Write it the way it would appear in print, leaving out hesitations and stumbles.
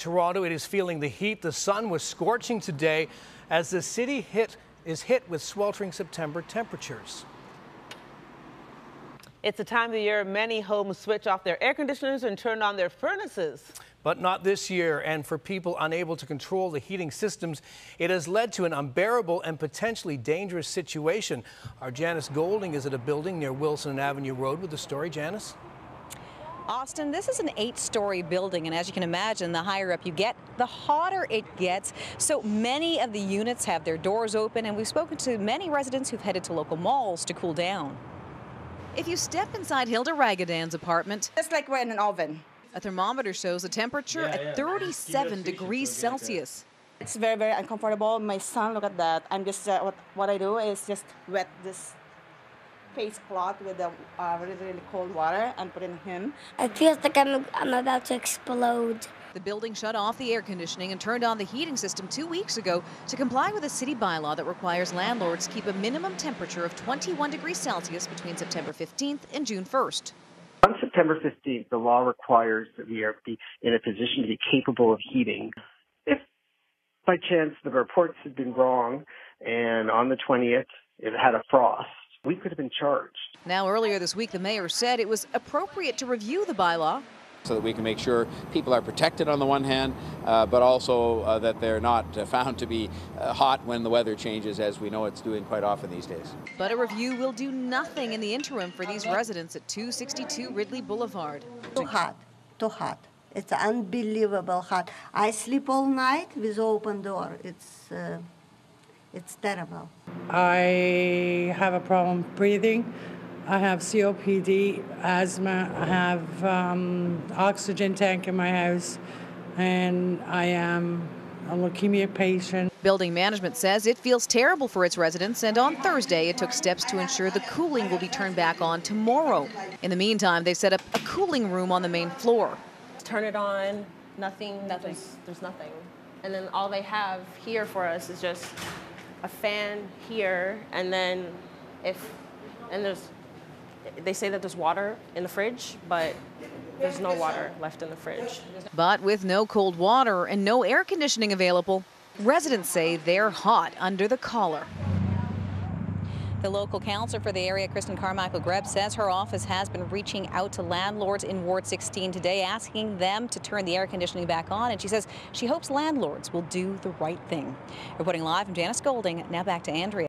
Toronto, it is feeling the heat. The sun was scorching today as the city is hit with sweltering September temperatures. It's the time of the year many homes switch off their air conditioners and turn on their furnaces. But not this year, and for people unable to control the heating systems, it has led to an unbearable and potentially dangerous situation. Our Janice Golding is at a building near Wilson Avenue Road with the story. Janice? Austin, this is an 8-story building, and as you can imagine, the higher up you get, the hotter it gets. So many of the units have their doors open, and we've spoken to many residents who've headed to local malls to cool down. If you step inside Hilda Ragadan's apartment, it's like we're in an oven. A thermometer shows a temperature at 37 degrees Celsius. It's very, very uncomfortable. My son, look at that. I'm just, what I do is just wet this face cloth with the really, really cold water and put it in him. It feels like I'm about to explode. The building shut off the air conditioning and turned on the heating system 2 weeks ago to comply with a city bylaw that requires landlords keep a minimum temperature of 21 degrees Celsius between September 15th and June 1st. On September 15th, the law requires that we be in a position to be capable of heating. If by chance the reports had been wrong and on the 20th it had a frost, we could have been charged. Now, earlier this week, the mayor said it was appropriate to review the bylaw so that we can make sure people are protected on the one hand, but also that they're not found to be hot when the weather changes, as we know it's doing quite often these days. But a review will do nothing in the interim for these residents at 262 Ridley Boulevard. Too hot, too hot. It's unbelievable hot. I sleep all night with open door. It's terrible. I have a problem breathing. I have COPD, asthma, I have oxygen tank in my house, and I am a leukemia patient. Building management says it feels terrible for its residents, and on Thursday it took steps to ensure the cooling will be turned back on tomorrow. In the meantime, they set up a cooling room on the main floor. Turn it on, nothing. There's nothing. And then all they have here for us is just a fan here, and then they say that there's water in the fridge, but there's no water left in the fridge. But with no cold water and no air conditioning available, residents say they're hot under the collar. The local councillor for the area, Kristen Carmichael-Greb, says her office has been reaching out to landlords in Ward 16 today, asking them to turn the air conditioning back on. And she says she hopes landlords will do the right thing. Reporting live, I'm Janice Golding. Now back to Andrea.